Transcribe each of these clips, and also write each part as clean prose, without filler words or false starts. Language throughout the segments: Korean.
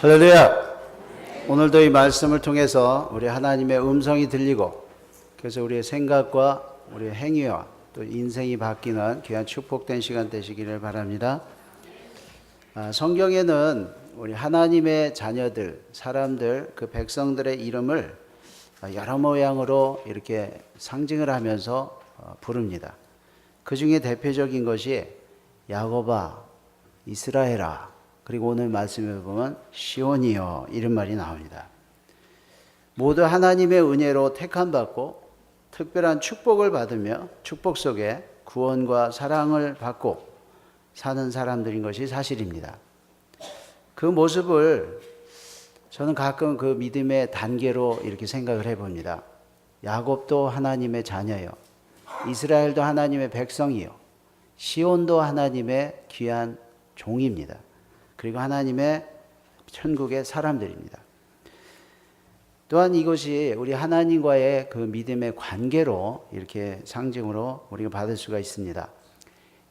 할렐루야! 오늘도 이 말씀을 통해서 우리 하나님의 음성이 들리고 그래서 우리의 생각과 우리의 행위와 또 인생이 바뀌는 귀한 축복된 시간 되시기를 바랍니다. 성경에는 우리 하나님의 자녀들, 사람들, 그 백성들의 이름을 여러 모양으로 이렇게 상징을 하면서 부릅니다. 그 중에 대표적인 것이 야곱아, 이스라엘아, 그리고 오늘 말씀에 보면 시온이여 이런 말이 나옵니다. 모두 하나님의 은혜로 택함받고 특별한 축복을 받으며 축복 속에 구원과 사랑을 받고 사는 사람들인 것이 사실입니다. 그 모습을 저는 가끔 그 믿음의 단계로 이렇게 생각을 해봅니다. 야곱도 하나님의 자녀요, 이스라엘도 하나님의 백성이요, 시온도 하나님의 귀한 종입니다. 그리고 하나님의 천국의 사람들입니다. 또한 이것이 우리 하나님과의 그 믿음의 관계로 이렇게 상징으로 우리가 받을 수가 있습니다.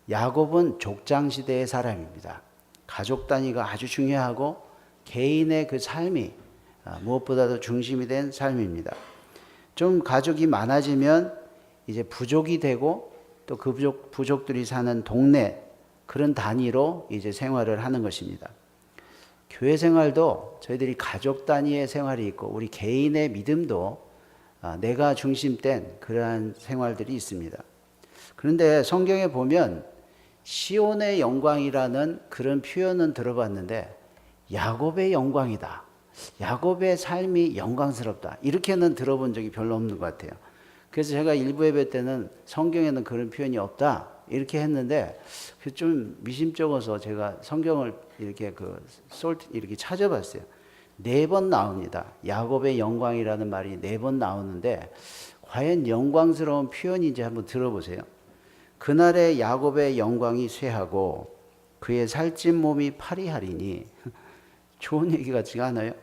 야곱은 족장시대의 사람입니다. 가족 단위가 아주 중요하고 개인의 그 삶이 무엇보다도 중심이 된 삶입니다. 좀 가족이 많아지면 이제 부족이 되고 또 그 부족들이 사는 동네 그런 단위로 이제 생활을 하는 것입니다. 교회 생활도 저희들이 가족 단위의 생활이 있고 우리 개인의 믿음도 내가 중심된 그러한 생활들이 있습니다. 그런데 성경에 보면 시온의 영광이라는 그런 표현은 들어봤는데 야곱의 영광이다, 야곱의 삶이 영광스럽다, 이렇게는 들어본 적이 별로 없는 것 같아요. 그래서 제가 일부 예배 때는 성경에는 그런 표현이 없다 이렇게 했는데 좀 미심쩍어서 제가 성경을 이렇게 이렇게 찾아봤어요. 4번 나옵니다. 야곱의 영광이라는 말이 4번 나오는데 과연 영광스러운 표현인지 한번 들어보세요. 그날의 야곱의 영광이 쇠하고 그의 살찐 몸이 파리하리니 좋은 얘기 같지가 않아요?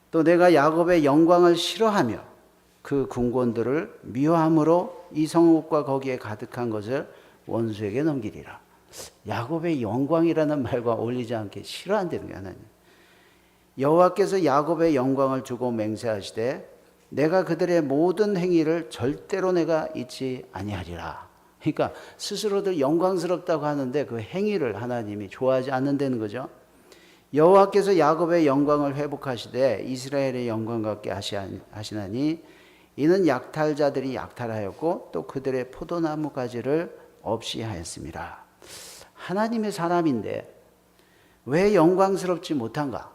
또 내가 야곱의 영광을 싫어하며 그 궁궐들을 미워함으로 이 성읍과 거기에 가득한 것을 원수에게 넘기리라. 야곱의 영광이라는 말과 어울리지 않게 싫어한다는 게 하나님. 여호와께서 야곱의 영광을 두고 맹세하시되 내가 그들의 모든 행위를 절대로 내가 잊지 아니하리라. 그러니까 스스로들 영광스럽다고 하는데 그 행위를 하나님이 좋아하지 않는다는 거죠. 여호와께서 야곱의 영광을 회복하시되 이스라엘의 영광 같게 하시나니 이는 약탈자들이 약탈하였고 또 그들의 포도나무 가지를 없이 하였습니다. 하나님의 사람인데 왜 영광스럽지 못한가?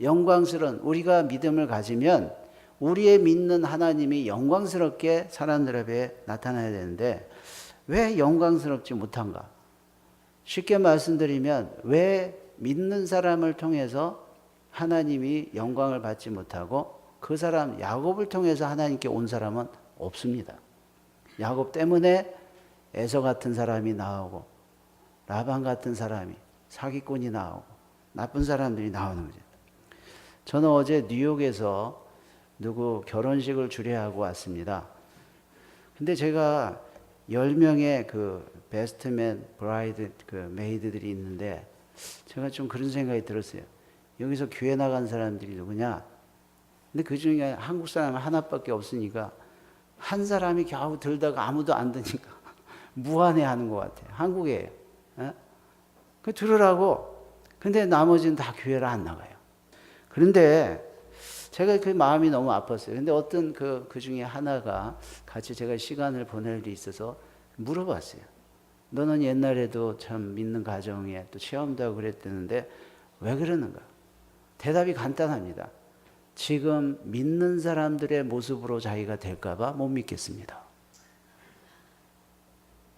영광스러운 우리가 믿음을 가지면 우리의 믿는 하나님이 영광스럽게 사람들 앞에 나타나야 되는데 왜 영광스럽지 못한가? 쉽게 말씀드리면 왜 믿는 사람을 통해서 하나님이 영광을 받지 못하고 그 사람 야곱을 통해서 하나님께 온 사람은 없습니다. 야곱 때문에 에서 같은 사람이 나오고 라반 같은 사람이 사기꾼이 나오고 나쁜 사람들이 나오는 거죠. 저는 어제 뉴욕에서 누구 결혼식을 주례하고 왔습니다. 근데 제가 10명의 그 베스트맨 브라이드 그 메이드들이 있는데 제가 좀 그런 생각이 들었어요. 여기서 교회 나간 사람들이 누구냐? 근데 그 중에 한국 사람 하나밖에 없으니까 한 사람이 겨우 들다가 아무도 안 드니까 무안해하는 것 같아요. 한국이에요. 그 들으라고. 근데 나머지는 다 교회를 안 나가요. 그런데 제가 그 마음이 너무 아팠어요. 근데 어떤 그 중에 하나가 같이 제가 시간을 보낼 일이 있어서 물어봤어요. 너는 옛날에도 참 믿는 가정에 또 체험도 하고 그랬다는데 왜 그러는가? 대답이 간단합니다. 지금 믿는 사람들의 모습으로 자기가 될까봐 못 믿겠습니다.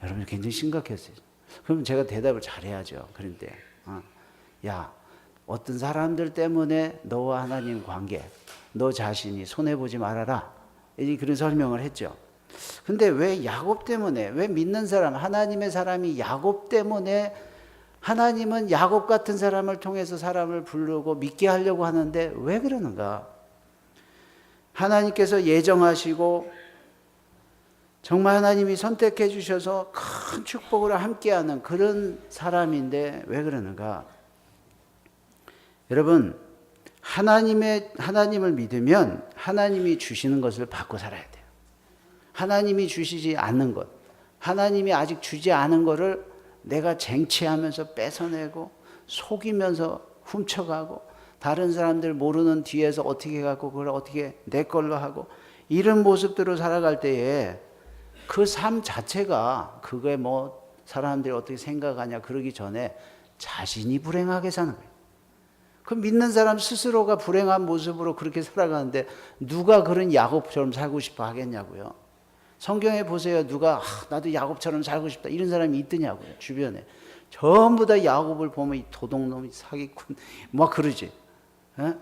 여러분 굉장히 심각했어요. 그럼 제가 대답을 잘해야죠. 그런데 야, 어떤 사람들 때문에 너와 하나님 관계, 너 자신이 손해보지 말아라. 그런 설명을 했죠. 근데 왜 야곱 때문에, 왜 믿는 사람, 하나님의 사람이 야곱 때문에 하나님은 야곱 같은 사람을 통해서 사람을 부르고 믿게 하려고 하는데 왜 그러는가? 하나님께서 예정하시고 정말 하나님이 선택해 주셔서 큰 축복으로 함께하는 그런 사람인데 왜 그러는가? 여러분, 하나님을 믿으면 하나님이 주시는 것을 받고 살아야 돼요. 하나님이 주시지 않는 것, 하나님이 아직 주지 않은 것을 내가 쟁취하면서 뺏어내고 속이면서 훔쳐가고 다른 사람들 모르는 뒤에서 어떻게 갖고 그걸 어떻게 내 걸로 하고 이런 모습대로 살아갈 때에 그 삶 자체가 그게 뭐 사람들이 어떻게 생각하냐 그러기 전에 자신이 불행하게 사는 거예요. 그 믿는 사람 스스로가 불행한 모습으로 그렇게 살아가는데 누가 그런 야곱처럼 살고 싶어 하겠냐고요. 성경에 보세요. 누가 나도 야곱처럼 살고 싶다 이런 사람이 있더냐고요. 주변에 전부 다 야곱을 보면 이 도둑놈이 사기꾼 막 그러지. 에?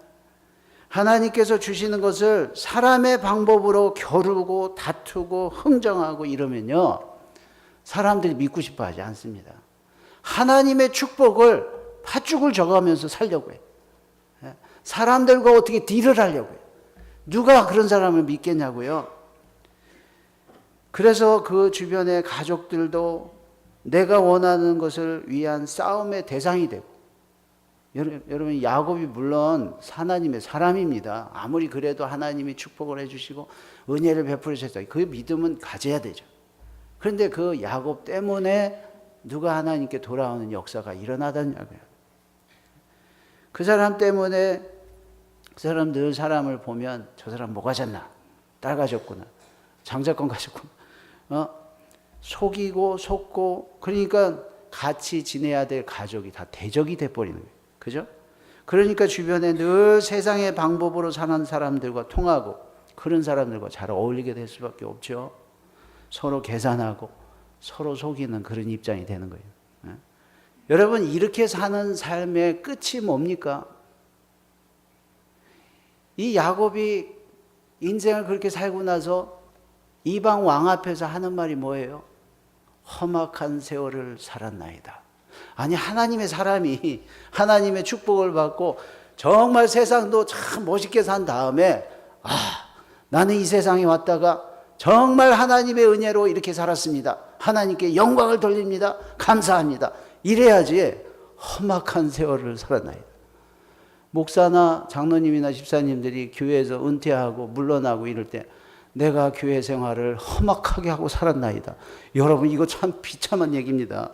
하나님께서 주시는 것을 사람의 방법으로 겨루고 다투고 흥정하고 이러면요 사람들이 믿고 싶어 하지 않습니다. 하나님의 축복을 팥죽을 져가면서 살려고 해요. 사람들과 어떻게 딜을 하려고 해요. 누가 그런 사람을 믿겠냐고요. 그래서 그 주변의 가족들도 내가 원하는 것을 위한 싸움의 대상이 되고 여러분 야곱이 물론 하나님의 사람입니다. 아무리 그래도 하나님이 축복을 해주시고 은혜를 베풀으셨다. 그 믿음은 가져야 되죠. 그런데 그 야곱 때문에 누가 하나님께 돌아오는 역사가 일어나더냐고요. 그 사람 때문에 그 사람 늘 사람을 보면 저 사람 뭐 가졌나? 딸 가졌구나. 장자권 가졌구나. 속이고 속고 그러니까 같이 지내야 될 가족이 다 대적이 돼버리는 거예요. 그죠? 그러니까 주변에 늘 세상의 방법으로 사는 사람들과 통하고 그런 사람들과 잘 어울리게 될 수밖에 없죠. 서로 계산하고 서로 속이는 그런 입장이 되는 거예요. 여러분 이렇게 사는 삶의 끝이 뭡니까? 이 야곱이 인생을 그렇게 살고 나서 이방 왕 앞에서 하는 말이 뭐예요? 험악한 세월을 살았나이다. 아니 하나님의 사람이 하나님의 축복을 받고 정말 세상도 참 멋있게 산 다음에 나는 이 세상에 왔다가 정말 하나님의 은혜로 이렇게 살았습니다. 하나님께 영광을 돌립니다. 감사합니다. 이래야지 험악한 세월을 살았나이다. 목사나 장로님이나 집사님들이 교회에서 은퇴하고 물러나고 이럴 때 내가 교회 생활을 험악하게 하고 살았나이다. 여러분 이거 참 비참한 얘기입니다.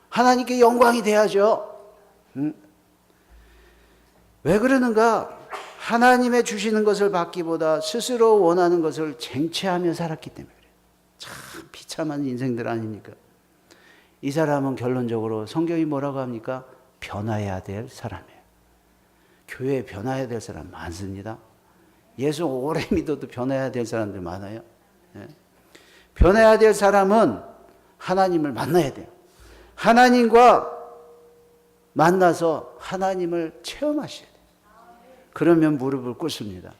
하나님께 영광이 돼야죠. 왜 그러는가? 하나님의 주시는 것을 받기보다 스스로 원하는 것을 쟁취하며 살았기 때문에 그래요. 참 비참한 인생들 아닙니까? 이 사람은 결론적으로 성경이 뭐라고 합니까? 변화해야 될 사람이에요. 교회에 변화해야 될 사람 많습니다. 예수 오래 믿어도 변화해야 될 사람들 많아요. 변화해야 될 사람은 하나님을 만나야 돼요. 하나님과 만나서 하나님을 체험하셔야 돼요. 그러면 무릎을 꿇습니다.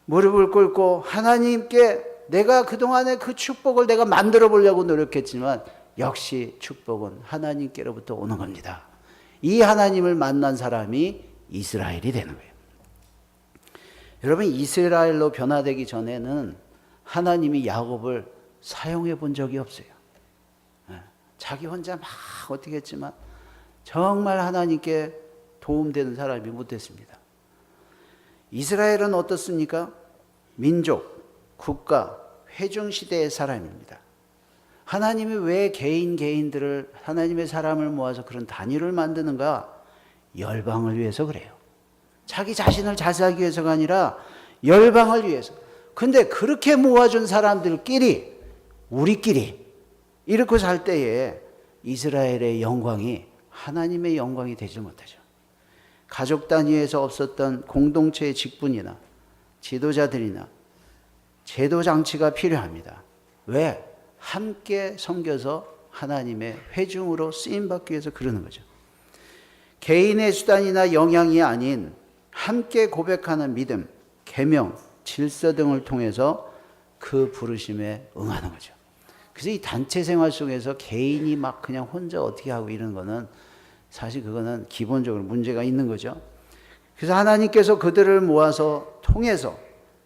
무릎을 꿇고 하나님께 내가 그동안의 그 축복을 내가 만들어 보려고 노력했지만 역시 축복은 하나님께로부터 오는 겁니다. 이 하나님을 만난 사람이 이스라엘이 되는 거예요. 여러분 이스라엘로 변화되기 전에는 하나님이 야곱을 사용해 본 적이 없어요. 자기 혼자 막 어떻게 했지만 정말 하나님께 도움되는 사람이 못됐습니다. 이스라엘은 어떻습니까? 민족, 국가, 회중시대의 사람입니다. 하나님이 왜 개인들을 하나님의 사람을 모아서 그런 단위를 만드는가? 열방을 위해서 그래요. 자기 자신을 잘 살기 위해서가 아니라 열방을 위해서. 근데 그렇게 모아준 사람들끼리 우리끼리 이렇게 살 때에 이스라엘의 영광이 하나님의 영광이 되지 못하죠. 가족 단위에서 없었던 공동체의 직분이나 지도자들이나 제도 장치가 필요합니다. 왜? 함께 섬겨서 하나님의 회중으로 쓰임받기 위해서 그러는 거죠. 개인의 수단이나 영향이 아닌 함께 고백하는 믿음, 계명, 질서 등을 통해서 그 부르심에 응하는 거죠. 그래서 이 단체 생활 속에서 개인이 막 그냥 혼자 어떻게 하고 이런 거는 사실 그거는 기본적으로 문제가 있는 거죠. 그래서 하나님께서 그들을 모아서 통해서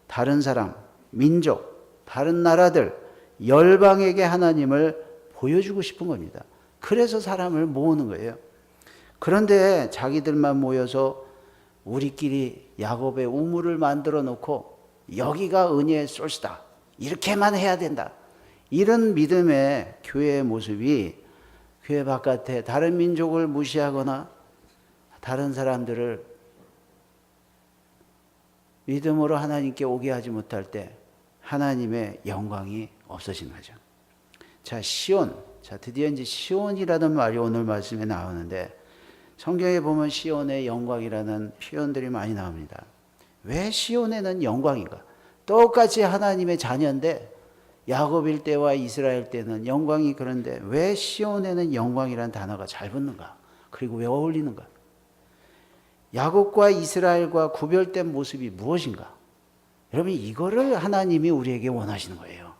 다른 사람, 민족, 다른 나라들, 열방에게 하나님을 보여주고 싶은 겁니다. 그래서 사람을 모으는 거예요. 그런데 자기들만 모여서 우리끼리 야곱의 우물을 만들어 놓고 여기가 은혜의 소스다, 이렇게만 해야 된다, 이런 믿음의 교회의 모습이 교회 바깥에 다른 민족을 무시하거나 다른 사람들을 믿음으로 하나님께 오게 하지 못할 때 하나님의 영광이 없어지는 거죠. 자, 시온. 자, 드디어 이제 시온이라는 말이 오늘 말씀에 나오는데, 성경에 보면 시온의 영광이라는 표현들이 많이 나옵니다. 왜 시온에는 영광인가? 똑같이 하나님의 자녀인데 야곱일 때와 이스라엘 때는 영광이, 그런데 왜 시온에는 영광이라는 단어가 잘 붙는가? 그리고 왜 어울리는가? 야곱과 이스라엘과 구별된 모습이 무엇인가? 여러분, 이거를 하나님이 우리에게 원하시는 거예요.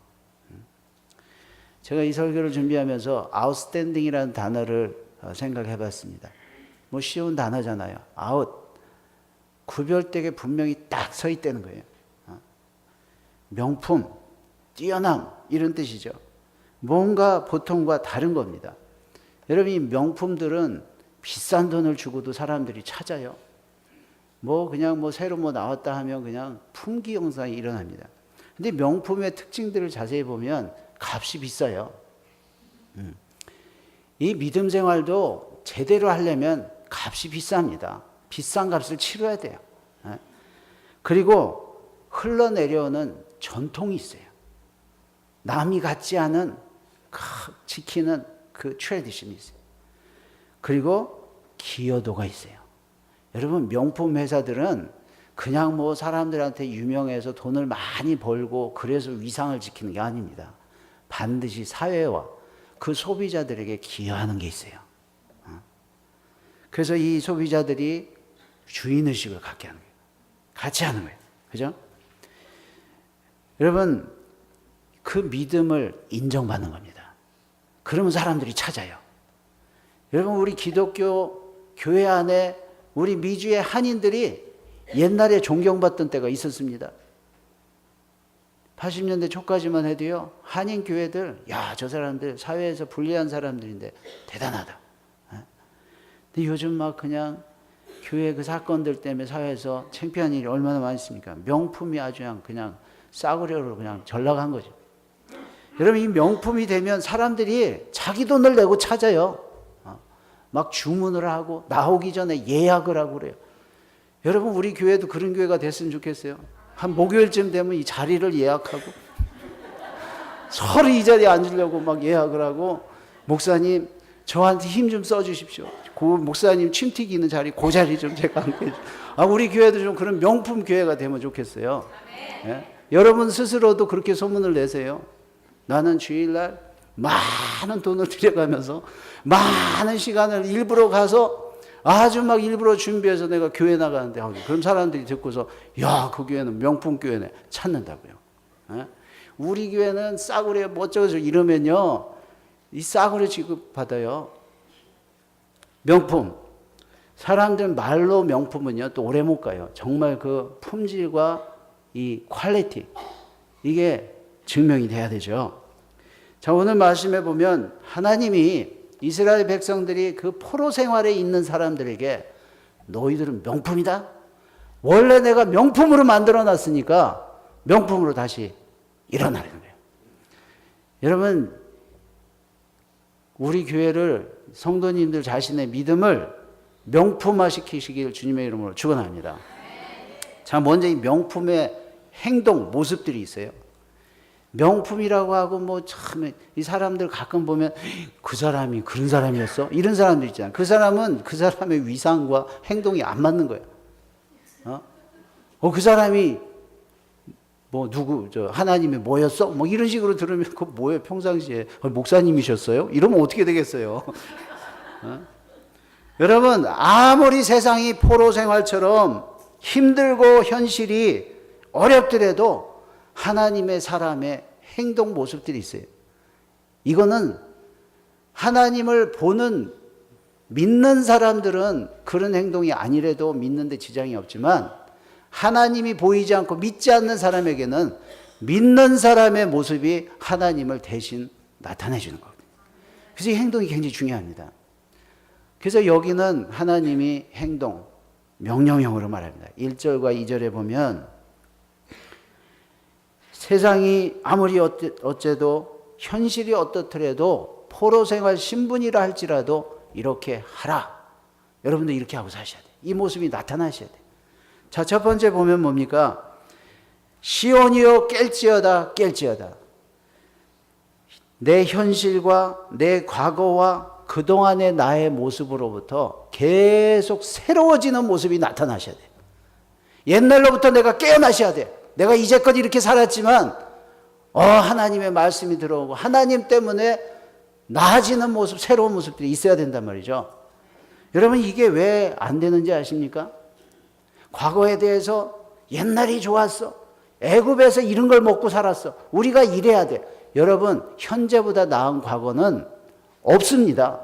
제가 이 설교를 준비하면서 outstanding이라는 단어를 생각해 봤습니다. 뭐 쉬운 단어잖아요. out. 구별되게 분명히 딱 서 있다는 거예요. 명품, 뛰어남, 이런 뜻이죠. 뭔가 보통과 다른 겁니다. 여러분, 이 명품들은 비싼 돈을 주고도 사람들이 찾아요. 뭐 그냥 뭐 새로 뭐 나왔다 하면 그냥 품귀 현상이 일어납니다. 근데 명품의 특징들을 자세히 보면 값이 비싸요. 이 믿음 생활도 제대로 하려면 값이 비쌉니다. 비싼 값을 치러야 돼요. 그리고 흘러내려오는 전통이 있어요. 남이 갖지 않은 지키는 그 트래디션이 있어요. 그리고 기여도가 있어요. 여러분, 명품 회사들은 그냥 뭐 사람들한테 유명해서 돈을 많이 벌고 그래서 위상을 지키는 게 아닙니다. 반드시 사회와 그 소비자들에게 기여하는 게 있어요. 그래서 이 소비자들이 주인의식을 갖게 하는 거예요. 같이 하는 거예요. 그죠? 여러분, 그 믿음을 인정받는 겁니다. 그러면 사람들이 찾아요. 여러분, 우리 기독교 교회 안에 우리 미주의 한인들이 옛날에 존경받던 때가 있었습니다. 80년대 초까지만 해도요, 한인 교회들, 야, 저 사람들 사회에서 불리한 사람들인데 대단하다. 근데 요즘 막 그냥 교회 그 사건들 때문에 사회에서 창피한 일이 얼마나 많이 있습니까? 명품이 아주 그냥 싸구려로 그냥 전락한 거죠. 여러분, 이 명품이 되면 사람들이 자기 돈을 내고 찾아요. 막 주문을 하고 나오기 전에 예약을 하고 그래요. 여러분, 우리 교회도 그런 교회가 됐으면 좋겠어요. 한 목요일쯤 되면 이 자리를 예약하고 서로 이 자리에 앉으려고 막 예약을 하고, 목사님 저한테 힘 좀 써주십시오. 그 목사님 침 튀기는 자리, 그 자리 좀 제가 함께 해주십시오. 우리 교회도 좀 그런 명품 교회가 되면 좋겠어요. 예? 여러분 스스로도 그렇게 소문을 내세요. 나는 주일날 많은 돈을 들여가면서 많은 시간을 일부러 가서 아주 막 일부러 준비해서 내가 교회 나가는데, 그럼 사람들이 듣고서 야, 그 교회는 명품 교회네 찾는다고요. 예? 우리 교회는 싸구려 뭐 어쩌고저쩌고 이러면요, 이 싸구려 취급받아요. 명품. 사람들 말로 명품은요 또 오래 못 가요. 정말 그 품질과 이 퀄리티, 이게 증명이 돼야 되죠. 자, 오늘 말씀해 보면 하나님이 이스라엘 백성들이 그 포로 생활에 있는 사람들에게 너희들은 명품이다. 원래 내가 명품으로 만들어 놨으니까 명품으로 다시 일어나려는 거예요. 여러분, 우리 교회를, 성도님들 자신의 믿음을 명품화 시키시길 주님의 이름으로 축원합니다. 자, 먼저 이 명품의 행동, 모습들이 있어요. 명품이라고 하고 뭐 참 이 사람들 가끔 보면 그 사람이 그런 사람이었어? 이런 사람들 있잖아요. 그 사람은 그 사람의 위상과 행동이 안 맞는 거예요. 그 사람이 뭐 누구 하나님이 뭐였어? 뭐 이런 식으로 들으면 그 뭐예요? 평상시에 목사님이셨어요? 이러면 어떻게 되겠어요? 여러분, 아무리 세상이 포로 생활처럼 힘들고 현실이 어렵더라도 하나님의 사람의 행동 모습들이 있어요. 이거는 하나님을 보는 믿는 사람들은 그런 행동이 아니래도 믿는데 지장이 없지만, 하나님이 보이지 않고 믿지 않는 사람에게는 믿는 사람의 모습이 하나님을 대신 나타내 주는 거거든요. 그래서 이 행동이 굉장히 중요합니다. 그래서 여기는 하나님이 행동, 명령형으로 말합니다. 1절과 2절에 보면 세상이 아무리 어째도 현실이 어떻더라도 포로생활 신분이라 할지라도 이렇게 하라. 여러분들 이렇게 하고 사셔야 돼요. 이 모습이 나타나셔야 돼요. 자, 첫 번째 보면 뭡니까? 시온이여 깰지어다 깰지어다. 내 현실과 내 과거와 그동안의 나의 모습으로부터 계속 새로워지는 모습이 나타나셔야 돼요. 옛날로부터 내가 깨어나셔야 돼요. 내가 이제껏 이렇게 살았지만 하나님의 말씀이 들어오고 하나님 때문에 나아지는 모습, 새로운 모습들이 있어야 된단 말이죠. 여러분 이게 왜 안 되는지 아십니까? 과거에 대해서 옛날이 좋았어. 애굽에서 이런 걸 먹고 살았어. 우리가 이래야 돼. 여러분 현재보다 나은 과거는 없습니다.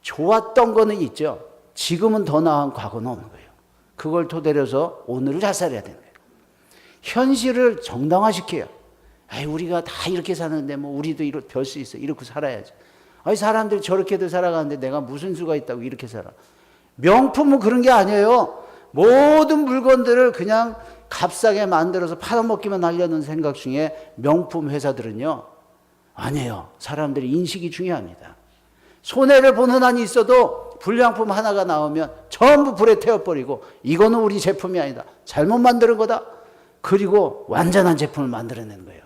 좋았던 거는 있죠. 지금은 더 나은 과거는 없는 거예요. 그걸 토대로 해서 오늘을 잘 살아야 되는 거예요. 현실을 정당화시켜요. 우리가 다 이렇게 사는데 뭐 우리도 별 수 있어. 이렇게 살아야지. 사람들이 저렇게도 살아가는데 내가 무슨 수가 있다고 이렇게 살아. 명품은 그런 게 아니에요. 모든 물건들을 그냥 값싸게 만들어서 팔아먹기만 하려는 생각 중에 명품 회사들은요. 아니에요. 사람들의 인식이 중요합니다. 손해를 보는 한이 있어도 불량품 하나가 나오면 전부 불에 태워버리고 이거는 우리 제품이 아니다. 잘못 만드는 거다. 그리고 완전한 제품을 만들어내는 거예요.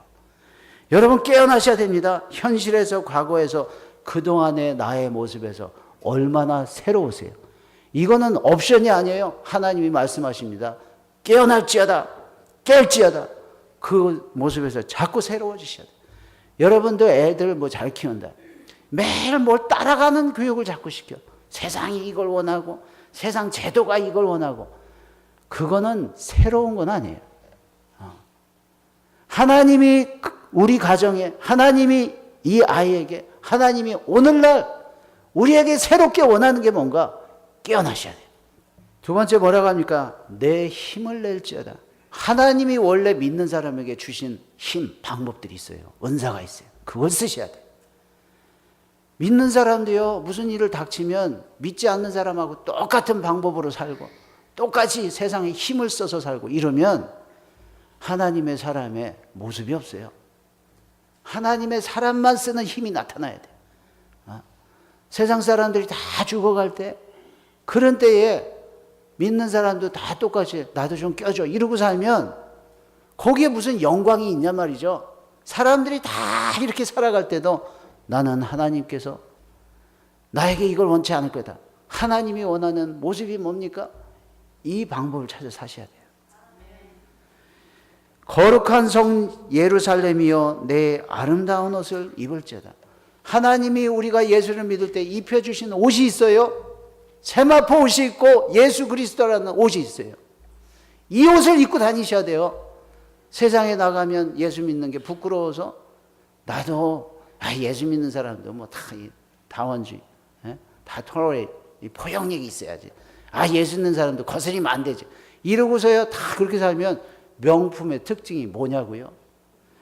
여러분 깨어나셔야 됩니다. 현실에서 과거에서 그동안의 나의 모습에서 얼마나 새로우세요. 이거는 옵션이 아니에요. 하나님이 말씀하십니다. 깨어날지어다 깰지어다. 그 모습에서 자꾸 새로워지셔야 돼요. 여러분도 애들 뭐 잘 키운다. 매일 뭘 따라가는 교육을 자꾸 시켜. 세상이 이걸 원하고 세상 제도가 이걸 원하고 그거는 새로운 건 아니에요. 하나님이 우리 가정에 하나님이 이 아이에게 하나님이 오늘날 우리에게 새롭게 원하는 게 뭔가 깨어나셔야 돼요. 두 번째 뭐라고 합니까? 내 힘을 낼지어다. 하나님이 원래 믿는 사람에게 주신 힘, 방법들이 있어요. 은사가 있어요. 그걸 쓰셔야 돼요. 믿는 사람도요, 무슨 일을 닥치면 믿지 않는 사람하고 똑같은 방법으로 살고 똑같이 세상에 힘을 써서 살고 이러면 하나님의 사람의 모습이 없어요. 하나님의 사람만 쓰는 힘이 나타나야 돼요. 세상 사람들이 다 죽어갈 때 그런 때에 믿는 사람도 다 똑같이 나도 좀 껴줘 이러고 살면 거기에 무슨 영광이 있냐 말이죠. 사람들이 다 이렇게 살아갈 때도 나는 하나님께서 나에게 이걸 원치 않을 거다. 하나님이 원하는 모습이 뭡니까? 이 방법을 찾아 사셔야 돼요. 거룩한 성 예루살렘이여 내 아름다운 옷을 입을지어다. 하나님이 우리가 예수를 믿을 때 입혀주신 옷이 있어요. 세마포 옷이 있고 예수 그리스도라는 옷이 있어요. 이 옷을 입고 다니셔야 돼요. 세상에 나가면 예수 믿는 게 부끄러워서 나도 예수 믿는 사람도 뭐 다 다원주의, 다 토lerate, 포용력이 있어야지. 예수 믿는 사람도 거스리면 안 되지. 이러고서요 다 그렇게 살면 명품의 특징이 뭐냐고요?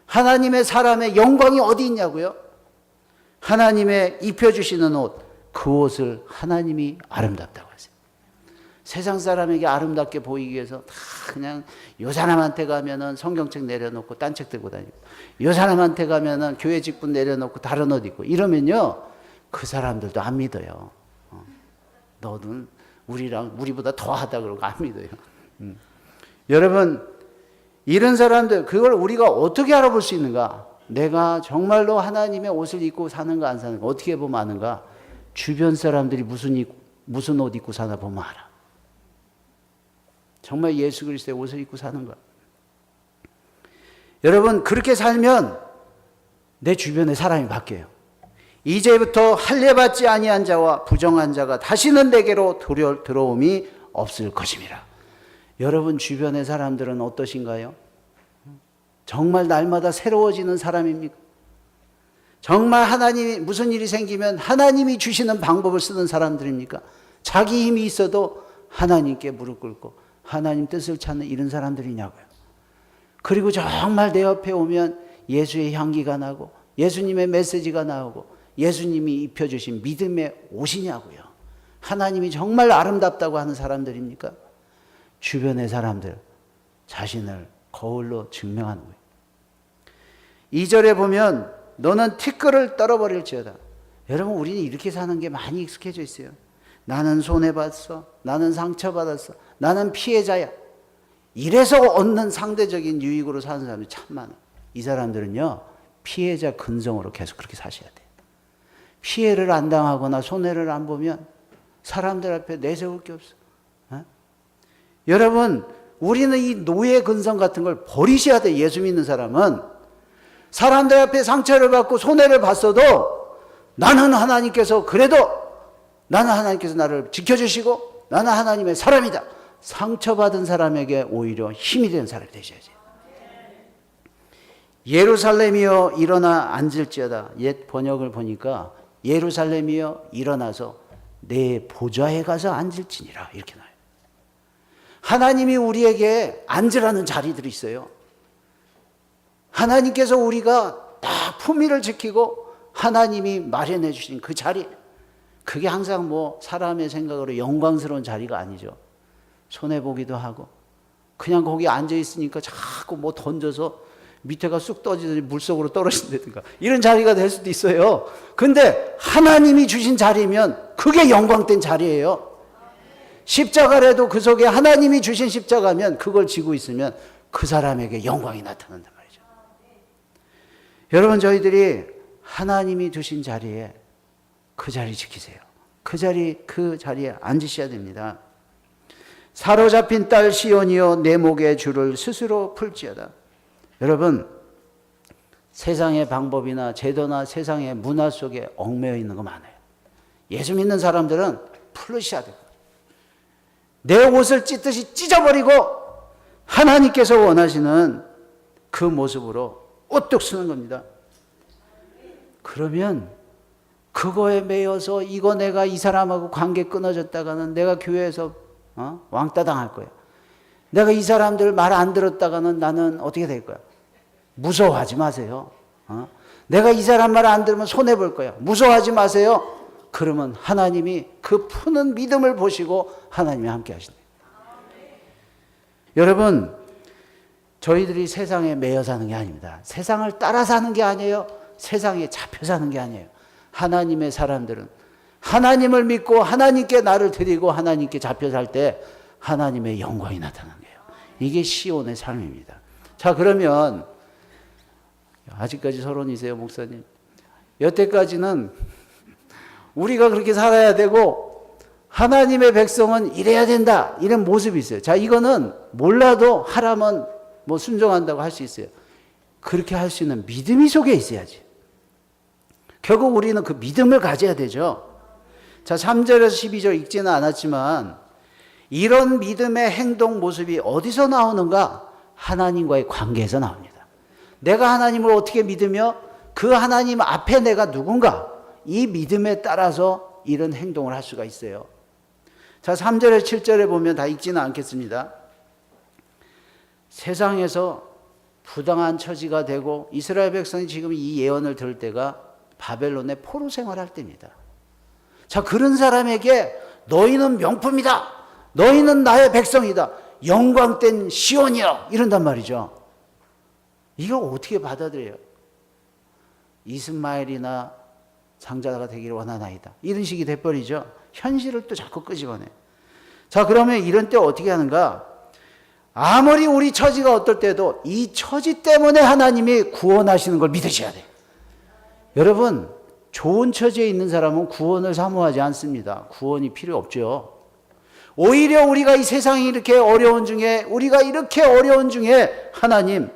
하나님의 사람의 영광이 어디 있냐고요? 하나님의 입혀주시는 옷, 그 옷을 하나님이 아름답다고 하세요. 세상 사람에게 아름답게 보이기 위해서 다 그냥 요 사람한테 가면은 성경책 내려놓고 딴 책 들고 다니고 요 사람한테 가면은 교회 직분 내려놓고 다른 옷 입고 이러면요 그 사람들도 안 믿어요. 너는 우리보다 더하다 그러고 안 믿어요. 여러분 이런 사람들 그걸 우리가 어떻게 알아볼 수 있는가? 내가 정말로 하나님의 옷을 입고 사는가 안 사는가 어떻게 보면 아는가? 주변 사람들이 무슨 옷 입고 사나 보면 알아. 정말 예수 그리스도의 옷을 입고 사는가? 여러분 그렇게 살면 내 주변에 사람이 바뀌어요. 이제부터 할례받지 아니한 자와 부정한 자가 다시는 내게로 들어옴이 없을 것임이라. 여러분 주변의 사람들은 어떠신가요? 정말 날마다 새로워지는 사람입니까? 정말 하나님이 무슨 일이 생기면 하나님이 주시는 방법을 쓰는 사람들입니까? 자기 힘이 있어도 하나님께 무릎 꿇고 하나님 뜻을 찾는 이런 사람들이냐고요. 그리고 정말 내 옆에 오면 예수의 향기가 나고 예수님의 메시지가 나오고 예수님이 입혀주신 믿음의 옷이냐고요. 하나님이 정말 아름답다고 하는 사람들입니까? 주변의 사람들 자신을 거울로 증명하는 거예요. 2절에 보면 너는 티끌을 떨어버릴지어다. 여러분, 우리는 이렇게 사는 게 많이 익숙해져 있어요. 나는 손해봤어. 나는 상처받았어. 나는 피해자야. 이래서 얻는 상대적인 유익으로 사는 사람이 참 많아요. 이 사람들은요, 피해자 근성으로 계속 그렇게 사셔야 돼요. 피해를 안 당하거나 손해를 안 보면 사람들 앞에 내세울 게 없어. 여러분, 우리는 이 노예 근성 같은 걸 버리셔야 돼. 예수 믿는 사람은 사람들 앞에 상처를 받고 손해를 봤어도 나는 하나님께서 그래도 나는 하나님께서 나를 지켜주시고 나는 하나님의 사람이다. 상처받은 사람에게 오히려 힘이 되는 사람이 되셔야지. 예루살렘이여 일어나 앉을지어다. 옛 번역을 보니까 예루살렘이여 일어나서 내 보좌에 가서 앉을지니라 이렇게 나와요. 하나님이 우리에게 앉으라는 자리들이 있어요. 하나님께서 우리가 다 품위를 지키고 하나님이 마련해 주신 그 자리, 그게 항상 뭐 사람의 생각으로 영광스러운 자리가 아니죠. 손해보기도 하고 그냥 거기 앉아 있으니까 자꾸 뭐 던져서 밑에가 쑥 떠지더니 물속으로 떨어진다든가 이런 자리가 될 수도 있어요. 근데 하나님이 주신 자리면 그게 영광된 자리예요. 십자가라도 그 속에 하나님이 주신 십자가면 그걸 지고 있으면 그 사람에게 영광이 나타난단 말이죠. 여러분, 저희들이 하나님이 두신 자리에 그 자리 지키세요. 그 자리에 앉으셔야 됩니다. 사로잡힌 딸 시온이여 내 목의 줄을 스스로 풀지어다. 여러분, 세상의 방법이나 제도나 세상의 문화 속에 얽매여 있는 거 많아요. 예수 믿는 사람들은 풀으셔야 돼요. 내 옷을 찢듯이 찢어버리고 하나님께서 원하시는 그 모습으로 우뚝 서는 겁니다. 그러면 그거에 매여서 이거 내가 이 사람하고 관계 끊어졌다가는 내가 교회에서 왕따 당할 거야. 내가 이 사람들 말 안 들었다가는 나는 어떻게 될 거야? 무서워하지 마세요. 내가 이 사람 말 안 들으면 손해볼 거야. 무서워하지 마세요. 그러면 하나님이 그 푸는 믿음을 보시고 하나님이 함께 하신대요. 여러분, 저희들이 세상에 매여 사는 게 아닙니다. 세상을 따라 사는 게 아니에요. 세상에 잡혀 사는 게 아니에요. 하나님의 사람들은 하나님을 믿고 하나님께 나를 드리고 하나님께 잡혀 살 때 하나님의 영광이 나타나는 거예요. 이게 시온의 삶입니다. 자, 그러면 아직까지 서론이세요, 목사님? 여태까지는 우리가 그렇게 살아야 되고 하나님의 백성은 이래야 된다 이런 모습이 있어요. 자, 이거는 몰라도 하라면 뭐 순종한다고 할 수 있어요. 그렇게 할 수 있는 믿음이 속에 있어야지. 결국 우리는 그 믿음을 가져야 되죠. 자, 3절에서 12절 읽지는 않았지만 이런 믿음의 행동 모습이 어디서 나오는가? 하나님과의 관계에서 나옵니다. 내가 하나님을 어떻게 믿으며 그 하나님 앞에 내가 누군가, 이 믿음에 따라서 이런 행동을 할 수가 있어요. 자, 3절에서 7절에 보면 다 읽지는 않겠습니다. 세상에서 부당한 처지가 되고 이스라엘 백성이 지금 이 예언을 들을 때가 바벨론의 포로 생활할 때입니다. 자, 그런 사람에게 너희는 명품이다. 너희는 나의 백성이다. 영광된 시온이여. 이런단 말이죠. 이걸 어떻게 받아들여요? 이스마엘이나 장자가 되기를 원하나이다. 이런 식이 돼버리죠. 현실을 또 자꾸 끄집어내. 자, 그러면 이런 때 어떻게 하는가? 아무리 우리 처지가 어떨 때도 이 처지 때문에 하나님이 구원하시는 걸 믿으셔야 돼요. 여러분, 좋은 처지에 있는 사람은 구원을 사모하지 않습니다. 구원이 필요 없죠. 오히려 우리가 이 세상이 이렇게 어려운 중에, 우리가 이렇게 어려운 중에 하나님,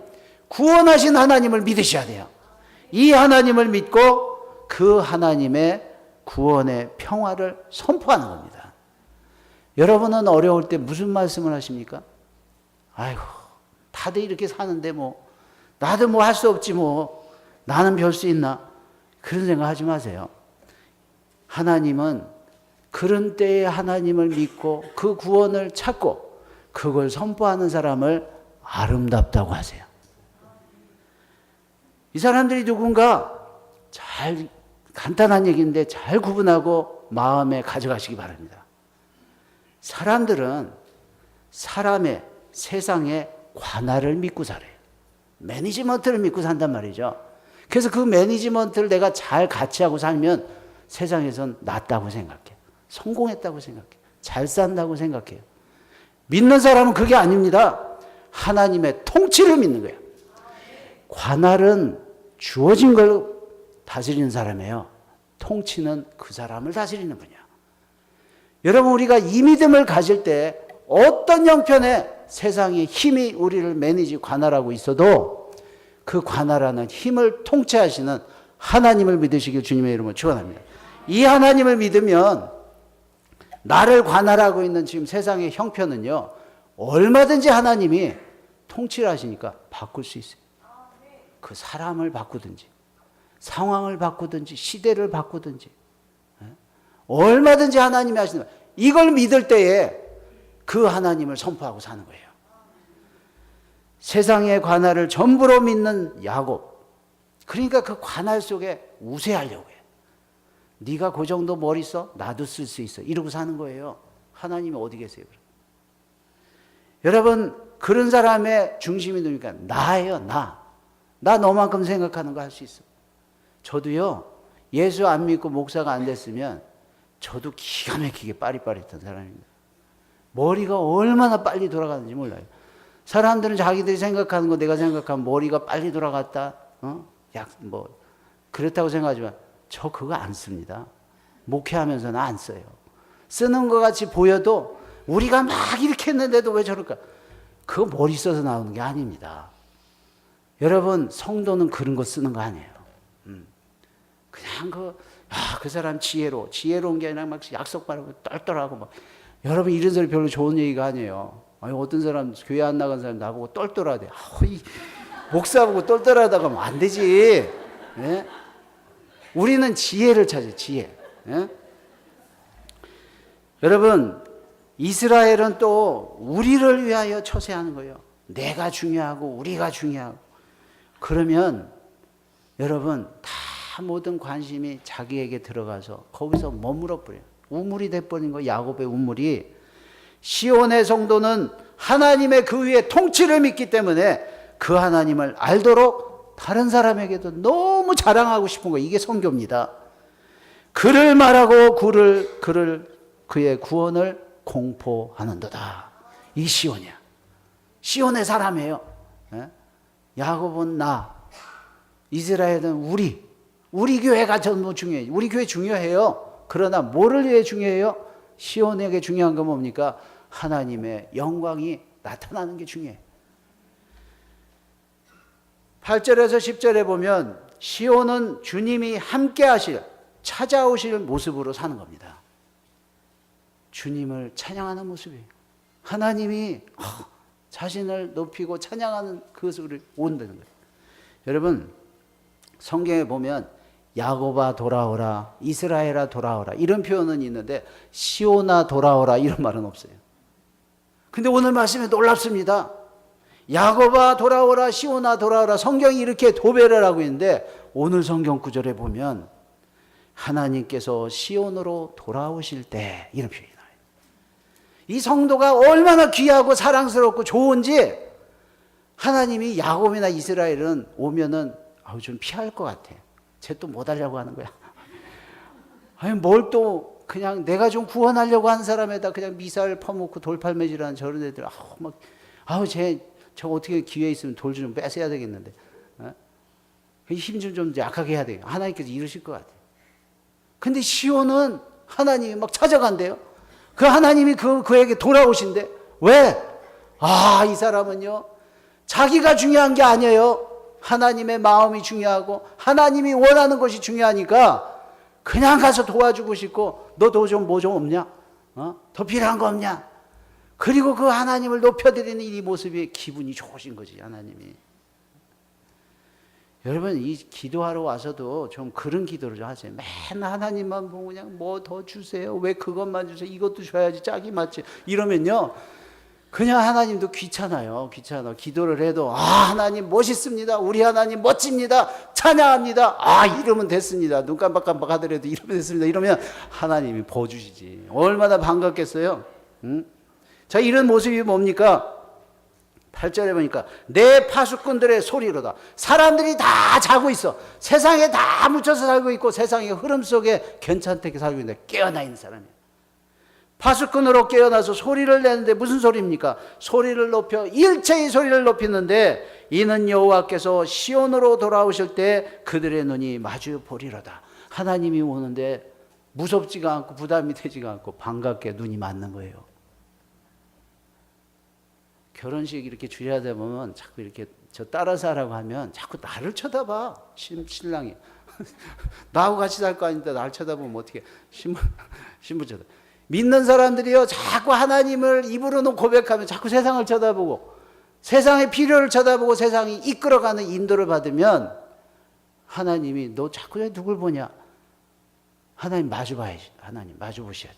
구원하신 하나님을 믿으셔야 돼요. 이 하나님을 믿고 그 하나님의 구원의 평화를 선포하는 겁니다. 여러분은 어려울 때 무슨 말씀을 하십니까? 아이고, 다들 이렇게 사는데 뭐, 나도 뭐 할 수 없지 뭐, 나는 별 수 있나? 그런 생각 하지 마세요. 하나님은 그런 때에 하나님을 믿고 그 구원을 찾고 그걸 선포하는 사람을 아름답다고 하세요. 이 사람들이 누군가 잘 간단한 얘기인데 잘 구분하고 마음에 가져가시기 바랍니다. 사람들은 사람의 세상의 관할을 믿고 살아요. 매니지먼트를 믿고 산단 말이죠. 그래서 그 매니지먼트를 내가 잘 같이 하고 살면 세상에선 낫다고 생각해. 성공했다고 생각해. 잘 산다고 생각해요. 믿는 사람은 그게 아닙니다. 하나님의 통치를 믿는 거예요. 관할은 주어진 걸 다스리는 사람이에요. 통치는 그 사람을 다스리는 분이야. 여러분, 우리가 이 믿음을 가질 때 어떤 형편의 세상의 힘이 우리를 매니지 관할하고 있어도 그 관할하는 힘을 통치하시는 하나님을 믿으시길 주님의 이름으로 축원합니다. 이 하나님을 믿으면 나를 관할하고 있는 지금 세상의 형편은요, 얼마든지 하나님이 통치를 하시니까 바꿀 수 있어요. 그 사람을 바꾸든지 상황을 바꾸든지 시대를 바꾸든지 얼마든지 하나님이 하시는 거예요. 이걸 믿을 때에 그 하나님을 선포하고 사는 거예요. 세상의 관할을 전부로 믿는 야곱. 그러니까 그 관할 속에 우세하려고 해요. 네가 그 정도 머리 써? 나도 쓸 수 있어. 이러고 사는 거예요. 하나님이 어디 계세요? 여러분, 그런 사람의 중심이 누니까 나예요. 나 너만큼 생각하는 거 할 수 있어. 저도요, 예수 안 믿고 목사가 안 됐으면 저도 기가 막히게 빠릿빠릿한 사람입니다. 머리가 얼마나 빨리 돌아가는지 몰라요. 사람들은 자기들이 생각하는 거 내가 생각하면 머리가 빨리 돌아갔다, 그렇다고 생각하지만 저 그거 안 씁니다. 목회하면서는 안 써요. 쓰는 것 같이 보여도 우리가 막 이렇게 했는데도 왜 저럴까? 그거 머리 써서 나오는 게 아닙니다. 여러분, 성도는 그런 거 쓰는 거 아니에요. 그냥 그 사람 지혜로운 게 아니라 막 약속 바르고 똘똘하고 막. 여러분, 이런 소리 별로 좋은 얘기가 아니에요. 아니, 어떤 사람, 교회 안 나간 사람 나보고 똘똘하대. 이 목사 보고 똘똘하다가 하면 안 되지. 예? 우리는 지혜를 찾아요, 지혜. 예? 여러분, 이스라엘은 또 우리를 위하여 처세하는 거예요. 내가 중요하고 우리가 중요하고. 그러면 여러분, 다 모든 관심이 자기에게 들어가서 거기서 머물러 버려요. 우물이 돼버린 거, 야곱의 우물이. 시온의 성도는 하나님의 그 위에 통치를 믿기 때문에 그 하나님을 알도록 다른 사람에게도 너무 자랑하고 싶은 거, 이게 선교입니다. 그를 말하고 그의 구원을 공포하는도다. 이 시온이야. 시온의 사람이에요. 야곱은 나, 이스라엘은 우리 교회가 전부 중요해요. 우리 교회 중요해요. 그러나 뭐를 위해 중요해요? 시온에게 중요한 건 뭡니까? 하나님의 영광이 나타나는 게 중요해요. 8절에서 10절에 보면 시온은 주님이 함께 찾아오실 모습으로 사는 겁니다. 주님을 찬양하는 모습이에요. 하나님이 자신을 높이고 찬양하는 그것을 온다는 거예요. 여러분, 성경에 보면 야곱아 돌아오라, 이스라엘아 돌아오라, 이런 표현은 있는데 시온아 돌아오라 이런 말은 없어요. 근데 오늘 말씀에 놀랍습니다. 야곱아 돌아오라, 시온아 돌아오라, 성경이 이렇게 도배를 하고 있는데 오늘 성경 구절에 보면 하나님께서 시온으로 돌아오실 때 이런 표현이 나와요. 이 성도가 얼마나 귀하고 사랑스럽고 좋은지 하나님이 야곱이나 이스라엘은 오면은 좀 피할 것 같아. 쟤 또 못 하려고 하는 거야. 아니, 뭘 또 그냥 내가 좀 구원하려고 하는 사람에다 그냥 미사일 퍼먹고 돌팔매질하는 저런 애들, 저 어떻게 기회 있으면 돌 좀 뺏어야 되겠는데, 힘 좀 약하게 해야 돼요. 하나님께서 이러실 것 같아. 근데 시온은 하나님이 막 찾아간대요. 그 하나님이 그에게 돌아오신대. 왜? 이 사람은요, 자기가 중요한 게 아니에요. 하나님의 마음이 중요하고 하나님이 원하는 것이 중요하니까 그냥 가서 도와주고 싶고, 너도 좀 뭐 좀 없냐? 더 필요한 거 없냐? 그리고 그 하나님을 높여드리는 이 모습이 기분이 좋으신 거지, 하나님이. 여러분, 이 기도하러 와서도 좀 그런 기도를 좀 하세요. 맨날 하나님만 보고 그냥 뭐 더 주세요. 왜 그것만 주세요? 이것도 줘야지 짝이 맞지. 이러면요, 그냥 하나님도 귀찮아요. 귀찮아. 기도를 해도 하나님 멋있습니다. 우리 하나님 멋집니다. 찬양합니다. 이러면 됐습니다. 눈 깜빡깜빡 하더라도 이러면 됐습니다. 이러면 하나님이 보여주시지. 얼마나 반갑겠어요. 응? 자, 이런 모습이 뭡니까? 8절에 보니까 내 파수꾼들의 소리로다. 사람들이 다 자고 있어. 세상에 다 묻혀서 살고 있고 세상의 흐름 속에 괜찮게 살고 있는데 깨어나 있는 사람이에요. 파수꾼으로 깨어나서 소리를 내는데 무슨 소리입니까? 소리를 높여 일체의 소리를 높이는데 이는 여호와께서 시온으로 돌아오실 때 그들의 눈이 마주 보리로다. 하나님이 오는데 무섭지가 않고 부담이 되지가 않고 반갑게 눈이 맞는 거예요. 결혼식 이렇게 주례하다 보면 자꾸 이렇게 저 따라서 하라고 하면 자꾸 나를 쳐다봐. 신랑이 나하고 같이 살 거 아닌데 나를 쳐다보면 어떻게 신부 쳐다. 믿는 사람들이요 자꾸 하나님을 입으로는 고백하면 자꾸 세상을 쳐다보고 세상의 필요를 쳐다보고 세상이 이끌어가는 인도를 받으면 하나님이 너 자꾸 누굴 보냐? 하나님 마주 봐야지. 하나님 마주 보셔야 돼.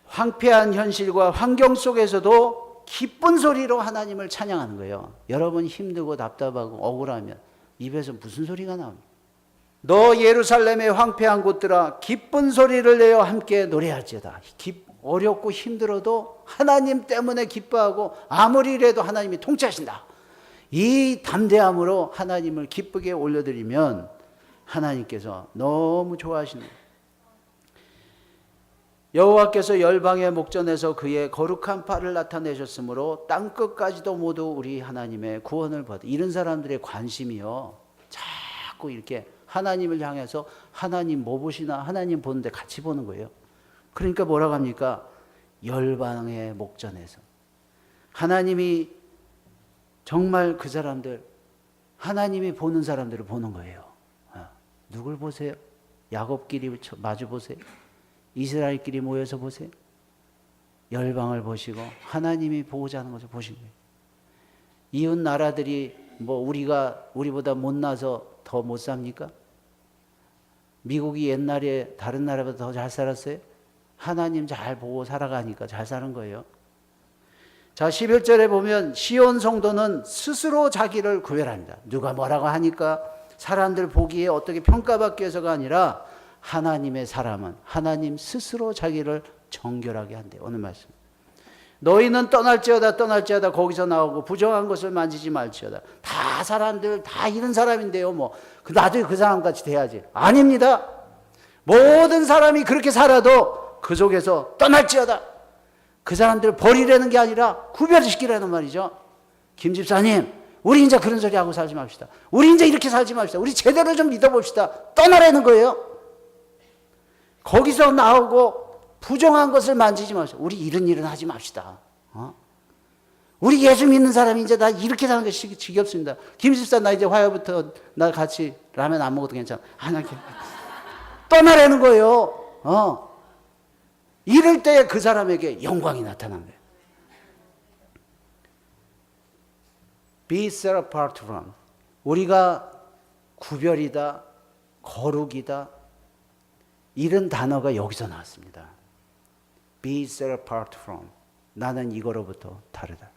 황폐한 현실과 환경 속에서도 기쁜 소리로 하나님을 찬양하는 거예요. 여러분 힘들고 답답하고 억울하면 입에서 무슨 소리가 나옵니까? 너 예루살렘의 황폐한 곳들아 기쁜 소리를 내어 함께 노래할지어다. 어렵고 힘들어도 하나님 때문에 기뻐하고 아무리 이래도 하나님이 통치하신다. 이 담대함으로 하나님을 기쁘게 올려드리면 하나님께서 너무 좋아하시는 거예요. 여호와께서 열방의 목전에서 그의 거룩한 팔을 나타내셨으므로 땅끝까지도 모두 우리 하나님의 구원을 받아. 이런 사람들의 관심이요 자꾸 이렇게 하나님을 향해서 하나님 뭐 보시나 하나님 보는데 같이 보는 거예요. 그러니까 뭐라고 합니까? 열방의 목전에서 하나님이 정말 그 사람들 하나님이 보는 사람들을 보는 거예요. 누굴 보세요? 야곱끼리 마주 보세요. 이스라엘끼리 모여서 보세요. 열방을 보시고 하나님이 보고자 하는 것을 보신 거예요. 이웃 나라들이 뭐 우리보다 못나서 더 못 삽니까? 미국이 옛날에 다른 나라보다 더 잘 살았어요? 하나님 잘 보고 살아가니까 잘 사는 거예요. 자, 11절에 보면 시온 성도는 스스로 자기를 구별합니다. 누가 뭐라고 하니까 사람들 보기에 어떻게 평가받기 위해서가 아니라 하나님의 사람은 하나님 스스로 자기를 정결하게 한대요. 오늘 말씀. 너희는 떠날지어다 거기서 나오고 부정한 것을 만지지 말지어다. 다 사람들 다 이런 사람인데요. 나도 그 사람같이 돼야지. 아닙니다. 모든 사람이 그렇게 살아도 그 속에서 떠날지어다. 그 사람들을 버리려는 게 아니라 구별시키라는 말이죠. 김 집사님, 우리 이제 그런 소리 하고 살지 맙시다. 우리 이제 이렇게 살지 맙시다. 우리 제대로 좀 믿어봅시다. 떠나라는 거예요. 거기서 나오고 부정한 것을 만지지 마시고 우리 이런 일은 하지 맙시다. 우리 예수 믿는 사람이 이제 나 이렇게 사는 게 지겹습니다. 김집사 나 이제 화요부터 나 같이 라면 안 먹어도 괜찮아. 나 떠나라는 거예요. 이럴 때 그 사람에게 영광이 나타난 거예요. Be set apart from. 우리가 구별이다, 거룩이다, 이런 단어가 여기서 나왔습니다. Be set apart from. 나는 이거로부터 다르다.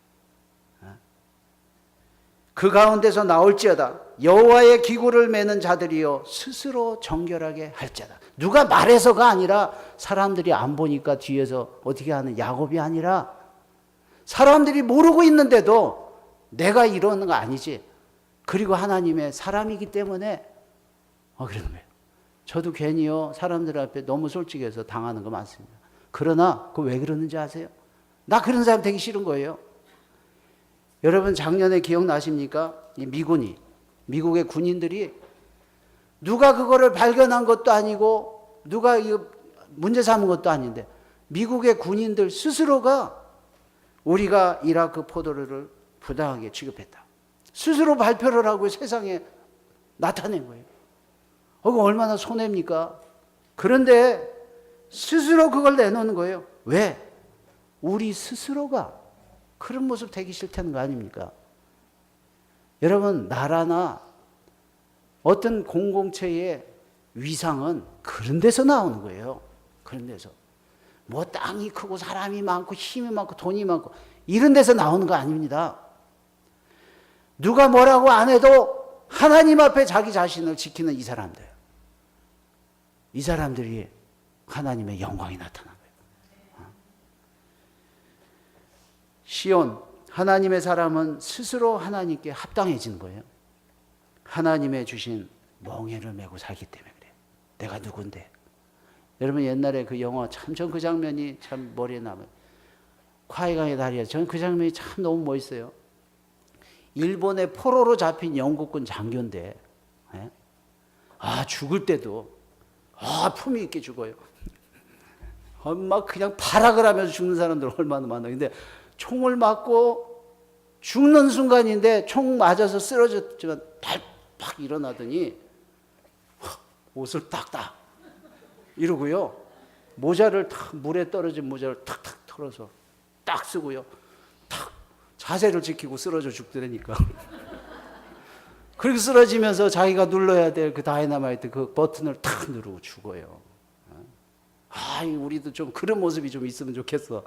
그 가운데서 나올지어다. 여호와의 기구를 매는 자들이요 스스로 정결하게 할지어다. 누가 말해서가 아니라 사람들이 안 보니까 뒤에서 어떻게 하는 야곱이 아니라 사람들이 모르고 있는데도 내가 이러는 거 아니지. 그리고 하나님의 사람이기 때문에 그러는 거예요. 저도 괜히요 사람들 앞에 너무 솔직해서 당하는 거 많습니다. 그러나 그 왜 그러는지 아세요? 나 그런 사람 되기 싫은 거예요. 여러분 작년에 기억나십니까? 이 미국의 군인들이 누가 그거를 발견한 것도 아니고 누가 이거 문제 삼은 것도 아닌데 미국의 군인들 스스로가 우리가 이라크 포로를 부당하게 취급했다. 스스로 발표를 하고 세상에 나타낸 거예요. 그거 얼마나 손해입니까? 그런데 스스로 그걸 내놓는 거예요. 왜? 우리 스스로가 그런 모습 되기 싫다는 거 아닙니까? 여러분 나라나 어떤 공동체의 위상은 그런 데서 나오는 거예요. 그런 데서. 뭐 땅이 크고 사람이 많고 힘이 많고 돈이 많고 이런 데서 나오는 거 아닙니다. 누가 뭐라고 안 해도 하나님 앞에 자기 자신을 지키는 이 사람들. 이 사람들이 하나님의 영광이 나타난 거예요. 시온, 하나님의 사람은 스스로 하나님께 합당해진 거예요. 하나님의 주신 멍에를 메고 살기 때문에 그래요. 내가 누군데. 여러분 옛날에 그 영화 참 전 그 장면이 참 머리에 남아요. 콰이강의 다리에 저는 그 장면이 참 너무 멋있어요. 일본의 포로로 잡힌 영국군 장교인데 죽을 때도 품위 있게 죽어요. 막 그냥 발악을 하면서 죽는 사람들 얼마나 많아요. 근데 총을 맞고 죽는 순간인데 총 맞아서 쓰러졌지만 팍 일어나더니 옷을 딱딱 이러고요. 모자를 물에 떨어진 모자를 탁탁 털어서 딱 쓰고요. 탁 자세를 지키고 쓰러져 죽더라니까. 그렇게 쓰러지면서 자기가 눌러야 될 그 다이너마이트 그 버튼을 탁 누르고 죽어요. 우리도 좀 그런 모습이 좀 있으면 좋겠어.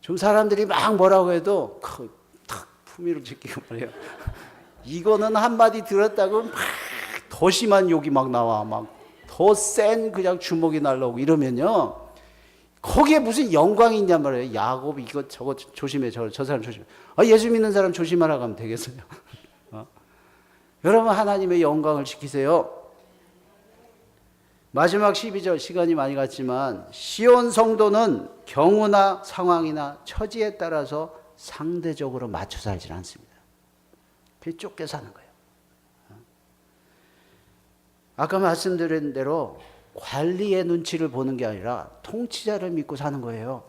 좀 사람들이 막 뭐라고 해도 탁 품위를 지키고 말이에요. 이거는 한마디 들었다고 막 더 심한 욕이 막 나와. 막 더 센 그냥 주먹이 날라오고 이러면요. 거기에 무슨 영광이 있냔 말이에요. 야곱 이거 저거 조심해. 저 사람 조심해. 예수 믿는 사람 조심하라고 하면 되겠어요. 여러분 하나님의 영광을 지키세요. 마지막 12절 시간이 많이 갔지만 시온 성도는 경우나 상황이나 처지에 따라서 상대적으로 맞춰 살지 않습니다. 그게 쫓겨 사는 거예요. 아까 말씀드린 대로 관리의 눈치를 보는 게 아니라 통치자를 믿고 사는 거예요.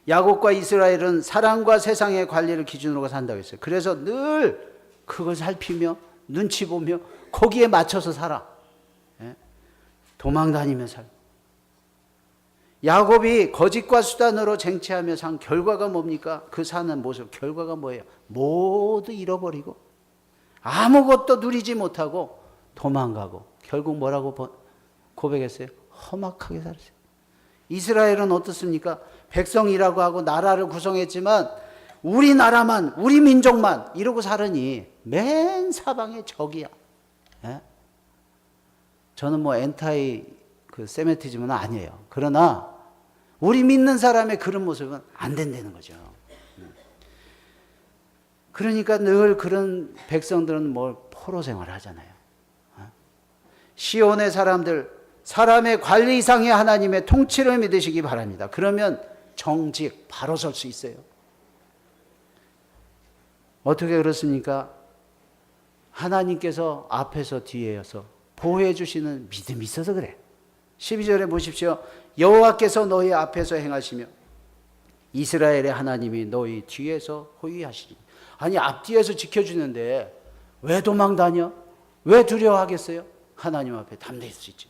야곱과 이스라엘은 사랑과 세상의 관리를 기준으로 산다고 했어요. 그래서 늘 그걸 살피며 눈치 보며 거기에 맞춰서 살아. 도망 다니며 살고. 야곱이 거짓과 수단으로 쟁취하며 산 결과가 뭡니까? 그 사는 모습 결과가 뭐예요? 모두 잃어버리고 아무것도 누리지 못하고 도망가고 결국 뭐라고 고백했어요? 험악하게 살았어요. 이스라엘은 어떻습니까? 백성이라고 하고 나라를 구성했지만 우리 나라만 우리 민족만 이러고 살으니 맨 사방에 적이야. 저는 뭐 엔타이 세메티즘은 아니에요. 그러나 우리 믿는 사람의 그런 모습은 안 된다는 거죠. 그러니까 늘 그런 백성들은 포로 생활을 하잖아요. 시온의 사람들, 사람의 관리 이상의 하나님의 통치를 믿으시기 바랍니다. 그러면 정직, 바로 설 수 있어요. 어떻게 그렇습니까? 하나님께서 앞에서 뒤에서 보호해 주시는 믿음이 있어서 그래. 12절에 보십시오. 여호와께서 너희 앞에서 행하시며 이스라엘의 하나님이 너희 뒤에서 호위하시니. 아니 앞뒤에서 지켜주는데 왜 도망 다녀? 왜 두려워하겠어요? 하나님 앞에 담대할 수 있죠.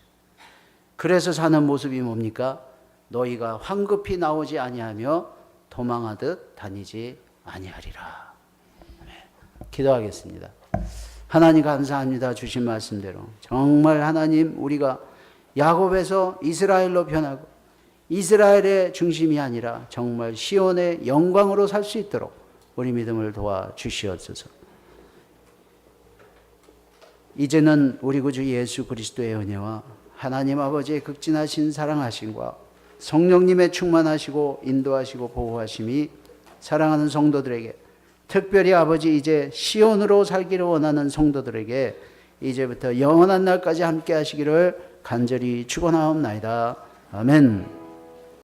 그래서 사는 모습이 뭡니까? 너희가 황급히 나오지 아니하며 도망하듯 다니지 아니하리라. 기도하겠습니다. 하나님 감사합니다. 주신 말씀대로 정말 하나님 우리가 야곱에서 이스라엘로 변하고 이스라엘의 중심이 아니라 정말 시온의 영광으로 살 수 있도록 우리 믿음을 도와주시옵소서. 이제는 우리 구주 예수 그리스도의 은혜와 하나님 아버지의 극진하신 사랑하심과 성령님의 충만하시고 인도하시고 보호하심이 사랑하는 성도들에게 특별히 아버지 이제 시온으로 살기를 원하는 성도들에게 이제부터 영원한 날까지 함께 하시기를 간절히 축원하옵나이다. 아멘.